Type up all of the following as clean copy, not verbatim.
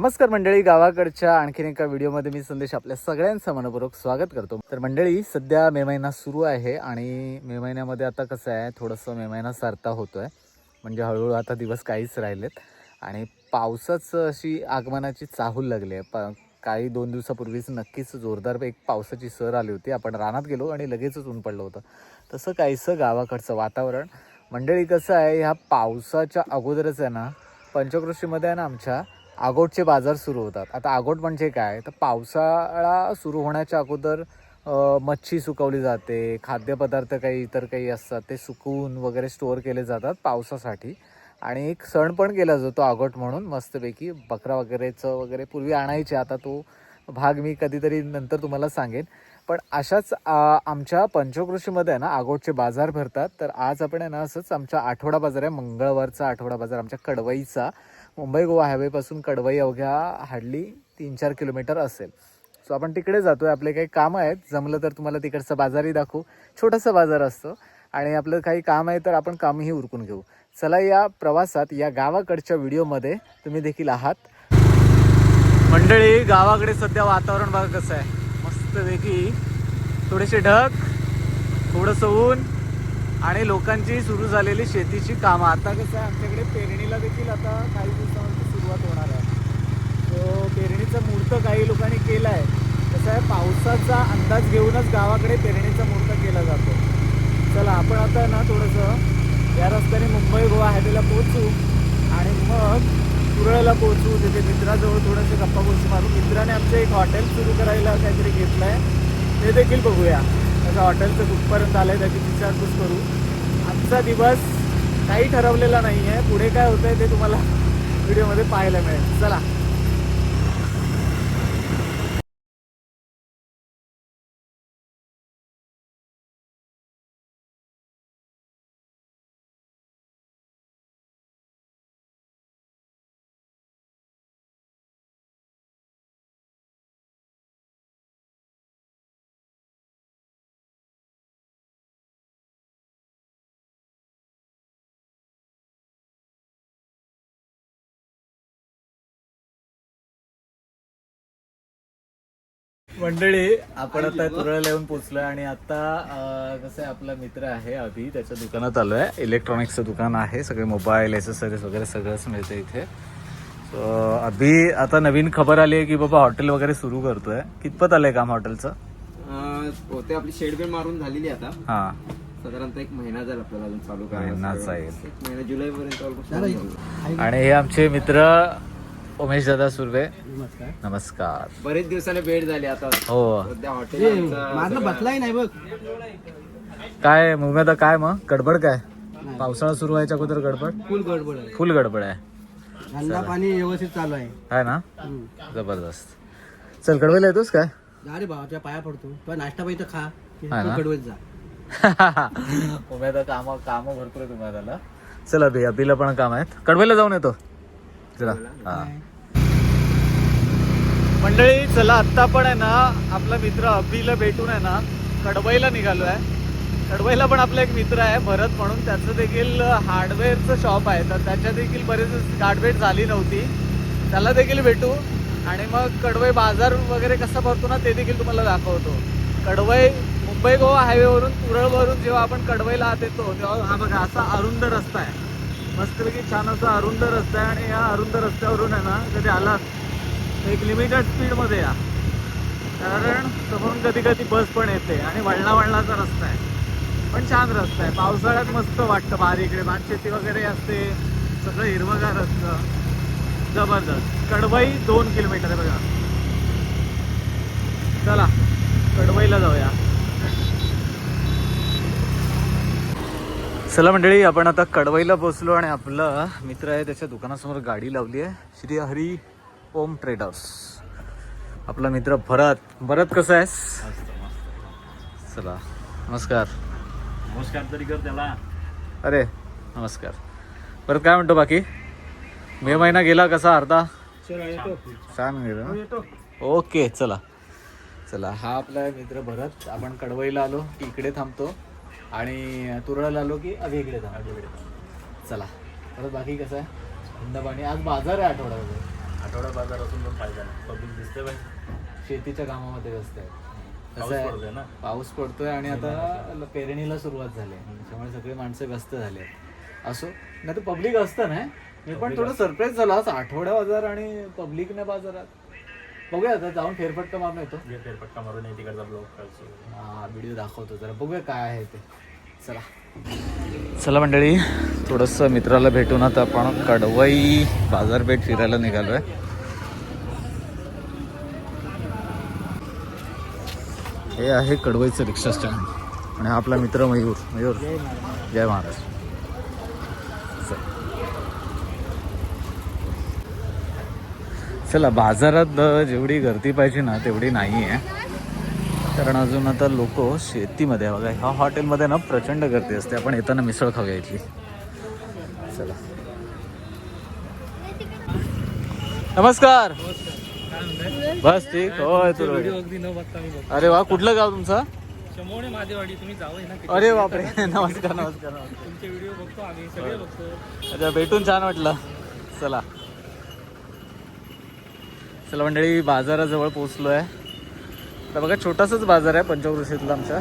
नमस्कार मंडळी, गावाकडच्या आणखीन एका व्हिडिओमध्ये मी संदेश आपल्या सगळ्यांचं मनपूर्वक स्वागत करतो. तर मंडळी, सध्या मे महिना सुरू आहे आणि मे महिन्यामध्ये आता कसं आहे, थोडंसं मे महिना सारता होतोय, म्हणजे हळूहळू आता दिवस काहीच राहिलेत आणि पावसाचं अशी आगमनाची चाहूल लागली आहे. काही 2 दिवसापूर्वीच नक्कीच जोरदार एक पावसाची सर आली होती. आपण रानात गेलो आणि लगेचच ऊन पडलं होतं. तसं काहीसं गावाकडचं वातावरण. मंडळी कसं आहे, ह्या पावसाच्या अगोदरच आहे ना, पंचक्रोशीमध्ये आहे ना आमच्या आगोटचे बाजार सुरू होतात. आता आगोट म्हणजे काय, तर पावसाळा सुरू होण्याच्या अगोदर मच्छी सुकवली जाते, खाद्यपदार्थ काही इतर काही असतात ते सुकवून वगैरे स्टोअर केले जातात पावसासाठी. आणि एक सण पण केला जातो आगोट म्हणून, मस्तपैकी बकरा वगैरेचं वगैरे पूर्वी आणायचे. आता तो भाग मी कधीतरी नंतर तुम्हाला सांगेन. पण अशाच आमच्या पंचक्रोशीमध्ये आहे ना आगोटचे बाजार भरतात. तर आज आपण आहे ना असंच आमचा आठवडा बाजार आहे, मंगळवारचा आठवडा बाजार आमच्या कडवईचा. मुंबई गोवा हायवेपासून कडवई अवघ्या हार्डली 3-4 किलोमीटर असेल. सो आपण तिकडे जातो आहे. आपले काही कामं आहेत, जमलं तर तुम्हाला तिकडचा बाजारही दाखवू. छोटासा बाजार असतो आणि आपलं काही काम आहे तर आपण कामही उरकून घेऊ. चला, या प्रवासात या गावाकडच्या व्हिडिओमध्ये तुम्ही देखील आहात. मंडळी, गावाकडे सध्या वातावरण बघा कसं आहे, मस्तपैकी थोडेसे ढग, थोडंसं ऊन आणि लोकांची सुरू झालेली शेतीची कामं. आता कसं आहे, आमच्याकडे पेरणीला देखील आता काही दिवसांची सुरुवात होणार आहे. तो पेरणीचा मुहूर्त काही लोकांनी केला आहे. कसं आहे, पावसाचा अंदाज घेऊनच गावाकडे पेरणीचा मुहूर्त केला जातो. चला, आपण आता ना थोडंसं या रस्त्याने मुंबई गोवा हायवेला पोहोचू आणि मग कुरळला पोहोचू. तिथे मित्राजवळ थोडेसे गप्पा गोष्टी मारू. मित्राने आमचं एक हॉटेल सुरू करायला काहीतरी घेतलं आहे, ते देखील बघूया. त्याचं हॉटेलचं कुठपर्यंत आलं आहे त्याची विचारपूस करू. आजचा दिवस काही ठरवलेला नाही आहे, पुढे काय होतं आहे ते तुम्हाला व्हिडिओमध्ये पाहायला मिळेल. चला. मंडळी, आपण आता कुरळला येऊन पोचलोय आणि आता कसं आहे, आपला मित्र आहे अभि, त्याच्या दुकानात आलोय. इलेक्ट्रॉनिक्सचं दुकान आहे, सगळे मोबाईल ॲसेसरीज वगैरे सगळंच मिळतं इथे. सो अभि, आता नवीन खबर आली आहे की बाबा हॉटेल वगैरे सुरू करतोय. कितपत आलंय काम हॉटेलचं? होते आपली शेडबेड मारून झालेली आता. हां, साधारणतः 1 महिना झाला आपल्याला अजून चालू महिना जाईल. 1 महिना जुलै पर्यंत. आणि हे आमचे मित्र उमेश दादा सुर्वे. नमस्कार. बरेच दिवसाने भेट झाली आता. हो. सध्या हॉटेल माझं बसलाय नाही बघ. काय मुंबईत काय मग गडबड काय? पावसाळा सुरू व्हायच्या अगोदर गडबड? फुल गडबड आहे. फुल गडबड आहे. धंदा पाणी व्यवस्थित चालू आहे ना? जबरदस्त. चल, कडवेला येतोस काय? अरे भावाच्या पाया पडतो. तो नाश्ता पाहिजे खा, कडवेत जा. उमेदा काम भरपूर आहे तुम्हाला. चल अभि, अभिला पण काम आहेत. कडवेला जाऊन येतो. चला. हा मंडळी, चला आत्ता पण आहे ना आपला मित्र अभिला भेटून आहे ना कडवईला निघालो आहे. कडवईला पण आपला एक मित्र आहे भरत म्हणून, त्याचं देखील हार्डवेअरचं शॉप आहे. तर त्याच्या देखील बरेच गाठभेट झाली नव्हती, त्याला देखील भेटू आणि मग कडवई बाजार वगैरे कसा भरतो ना ते देखील तुम्हाला दाखवतो. कडवई मुंबई गोवा हायवेवरून कुरळवरून जेव्हा आपण कडवईला आत येतो तेव्हा हा बघा असा अरुंद रस्ता आहे, मस्तपैकी छान असा अरुंद रस्ता आहे. आणि या अरुंद रस्त्यावरून आहे ना कधी आलात एक लिमिटेड स्पीडमध्ये या, कारण समोरून कधी कधी बस पण येते आणि वळणाचा रस्ता आहे, पण छान रस्ता आहे. पावसाळ्यात मस्त वाटतं. भारी इकडे भातशेती वगैरे असते, सगळं हिरवगार असतं, जबरदस्त. कडवई 2 किलोमीटर आहे बघा. चला कडवईला जाऊया. चला मंडळी, आपण आता कडवईला पोचलो आणि आपला मित्र आहे त्याच्या दुकानासमोर गाडी लावली आहे. श्री हरी ओम ट्रेडर्स. आपला मित्र भरत. भरत, कसा आहेस? चला, नमस्कार. नमस्कार तरी कर त्याला. अरे नमस्कार. परत काय म्हणतो बाकी? मे महिना गेला कसा? अर्धा छान गेला. ओके, चला चला. हा आपला मित्र भरत. आपण कडवईला आलो की इकडे थांबतो आणि तुरळला आलो की अभि इकडे थांबतो. चला, परत बाकी कसं आहे? धंदा पाणी. आज बाजार आहे आठवड्यामध्ये. आठवडा बाजार असून पण फायदा नाही. पब्लिक दिसते पण शेतीच्या कामामध्ये व्यस्त आहे. पाऊस कसं आहे, पडतोय ना. पाऊस पडतोय आणि आता पेरणीला सुरुवात झाली आहे. त्यामुळे सगळे माणसं व्यस्त झाले आहेत. असो नाही तर पब्लिक असतं ना. मी पण थोडं सरप्राईज झालो आज आठवड्या बाजार आणि पब्लिक नाही बाजारात. बघूया आता जाऊन फेरफटका मारून येतो. जे फेरफटका मारून आहे तिकडचा ब्लॉग करतो. हा व्हिडिओ दाखवतो जरा बघूया काय आहे ते. चला चला मंडळी, थोडंसं मित्राला भेटून आता आपण कडवई बाजारपेठ फिरायला निघालोय. हे आहे कडवईचं रिक्षा स्टँड आणि हा आपला मित्र मयूर. मयूर जय महाराज. चला बाजारात जेवढी गर्दी पाहिजे ना तेवढी नाही आहे. कारण अजून आता लोक शेतीमध्ये आहे. बघा ह्या हॉटेलमध्ये ना प्रचंड गर्दी असते. आपण येताना मिसळ खाऊया इथली. चला नमस्कार. बस ठीक. होय तू अरे वा, कुठलं गाव तुमचं? माझेवाडी. तुम्ही जावं ना. अरे बापरे. नमस्कार नमस्कार. तुमचे व्हिडिओ बघतो आम्ही, सगळे बघतो. अच्छा, भेटून छान वाटलं. चला चला मंडळी, बाजाराजवळ पोचलोय. आता बघा छोटासाच बाजार आहे पंचक्रोशीतला आमच्या.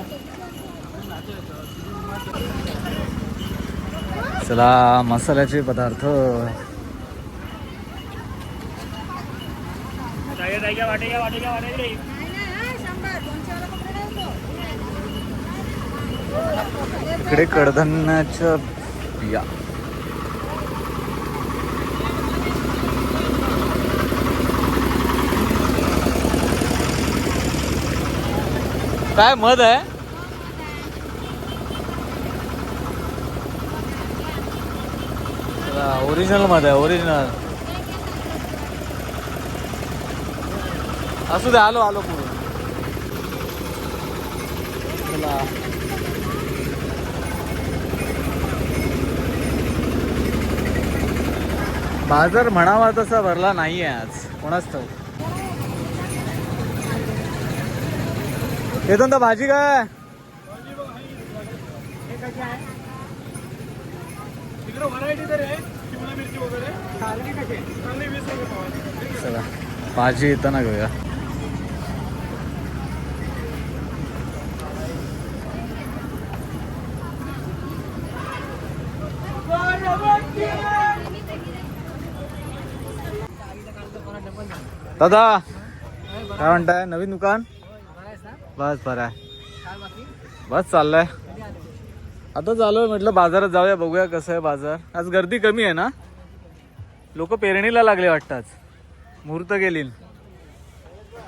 चला मसाल्याचे पदार्थ. इकडे कडधान्याच्या बिया. काय मध आहे? ओरिजिनल मध आहे. ओरिजिनल असू दे. आलो आलो पुढे. चला बाजार म्हणावा तसा भरला नाहीये आज. कोणाच ठाऊक. येतो ना भाजी काय? चला भाजी येताना घेऊया. दादा काय म्हणताय? नवीन दुकान? बस बरं आहे. बस चाललंय. आता चालू म्हटलं बाजारात जाऊया, बघूया कसं आहे बाजार. आज गर्दी कमी आहे ना. लोक पेरणीला लागले वाटतं. आज मुहूर्त गेली.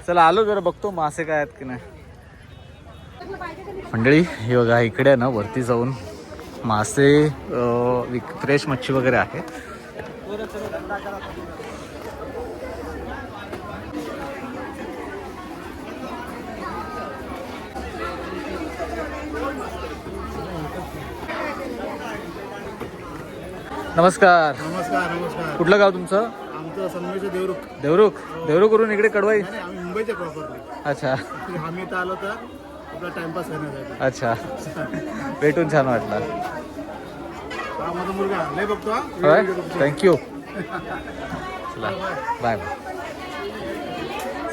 चला आलो जरा बघतो मासे काय आहेत की नाही. मंडळी हे बघा इकडे ना वरती जाऊन मासे फ्रेश मच्छी वगैरे आहे. नमस्कार नमस्कार. नमस्कार. कुठलं गाव तुमचं? आमचं सन्मेश देवरुख. देवरुख. देवरुखवरून इकडे कडवाई. आम्ही मुंबईचे प्रॉपरली. अच्छा आम्ही इथं आलो तर आपला टाइमपास करण्यासाठी. अच्छा. भेटून छान वाटलं. हा माझा मुलगा नाही बघतो. होय थँक्यू. चला बाय बाय.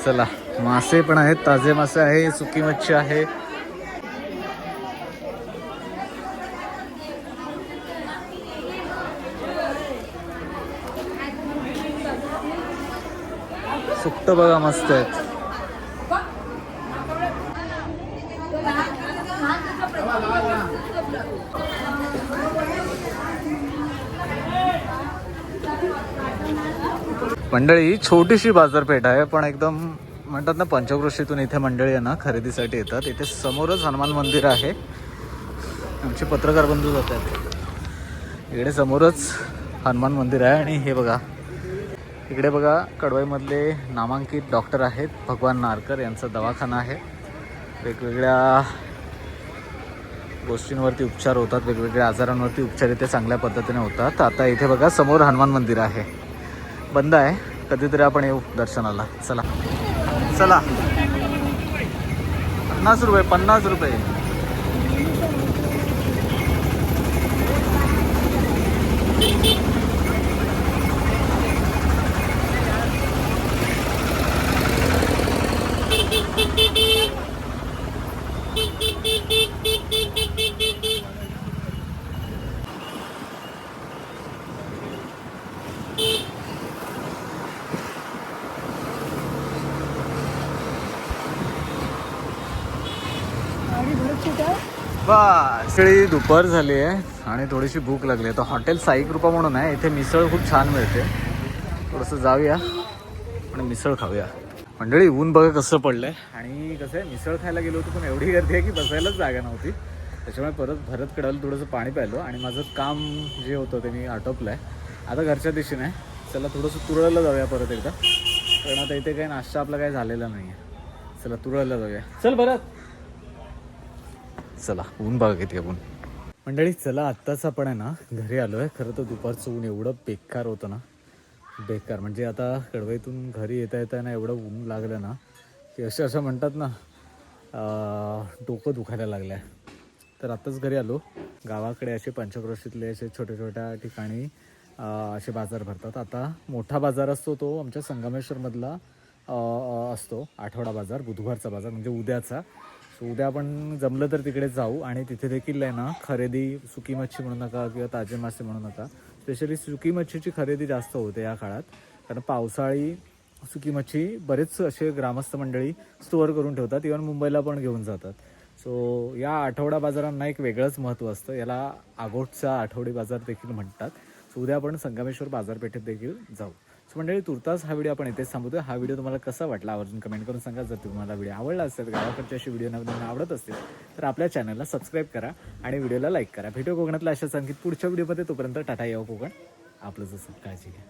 चला मासे पण आहेत. ताजे मासे आहे. सुकी मच्छी आहे. सुकट बघा मस्त आहेत. मंडळी छोटीशी बाजारपेठ आहे पण एकदम म्हणतात ना पंचक्रोशीतून इथे मंडळी आहे ना खरेदीसाठी येतात. इथे समोरच हनुमान मंदिर आहे. आमचे पत्रकार बंधू जातात. इकडे समोरच हनुमान मंदिर आहे. आणि हे बघा इकडे बघा कडवाईमधले नामांकित डॉक्टर आहेत भगवान नारकर यांचा दवाखाना आहे. वेगवेगळ्या गोष्टींवरती उपचार होतात. वेगवेगळ्या आजारांवरती उपचार इथे चांगल्या पद्धतीने होतात. आता इथे बघा समोर हनुमान मंदिर आहे. बंद आहे. कधीतरी आपण येऊ दर्शनाला. चला चला. 50 रुपये 50 रुपये. बस सगळी दुपार झाली आहे आणि थोडीशी भूक लागली आहे. तर हॉटेल साई कृपा म्हणून आहे, इथे मिसळ खूप छान मिळते. थोडंसं जाऊया आणि मिसळ खाऊया. मंडळी ऊन बघा कसं पडलंय आणि कसं आहे मिसळ खायला गेलो होतो पण एवढी गर्दी आहे की बसायलाच जागा नव्हती. त्याच्यामुळे परत भरत कडायला थोडंसं पाणी प्यायलो आणि माझं काम जे होतं ते मी आटोपलं आहे. आता घरच्या दिशेने आहे. चला थोडंसं तुरळला जाऊया परत एकदा, कारण आता इथे काही नाश्ता आपला काही झालेला नाही आहे. चला तुरळला जाऊया. चल भरत, चला ऊन बघा किती ऊन. मंडळी चला आत्ताच आपण आहे ना घरी आलो आहे. खरं तर दुपारचं ऊन एवढं बेकार होतं ना, बेकार म्हणजे आता कडवईतून घरी येता ना एवढं ऊन लागलं ना की असं म्हणतात ना डोकं दुखायला लागलं आहे. तर आत्ताच घरी आलो. गावाकडे असे पंचक्रोशीतले असे छोट्या ठिकाणी असे बाजार भरतात. आता मोठा बाजार असतो तो आमच्या संगमेश्वरमधला असतो आठवडा बाजार, बुधवारचा बाजार म्हणजे उद्याचा. सो उद्या आपण जमलं तर तिकडे जाऊ आणि तिथे देखील आहे ना खरेदी, सुकी मच्छी म्हणू नका किंवा ताजे मासे म्हणू नका, स्पेशली सुकी मच्छीची खरेदी जास्त होते या काळात. कारण पावसाळी सुकी मच्छी बरेच असे ग्रामस्थ मंडळी स्टोअर करून ठेवतात, इव्हन मुंबईला पण घेऊन जातात. सो या आठवडा बाजारांना एक वेगळंच महत्त्व असतं. याला आगोटचा आठवडी बाजार देखील म्हणतात. सो उद्या आपण संगमेश्वर बाजारपेठेत देखील जाऊ. सो मंडळी तुर्तास हा व्हिडिओ आपण इथेच थांबवतोय. हा व्हिडिओ तुम्हाला कसा वाटला आवर्जून कमेंट करून सांगा. जर तुम्हाला व्हिडिओ आवडला असेल, गावाकडचे असे व्हिडिओ नवीन आवडत असतील तर आपल्या चॅनलला सबस्क्राईब करा आणि व्हिडिओला लाईक करा. भेटू कोकणातल्या अशाच आणखी पुढच्या व्हिडिओमध्ये. तोपर्यंत टाटा, येऊ कोकण, आपलं जसं काळजी घ्या.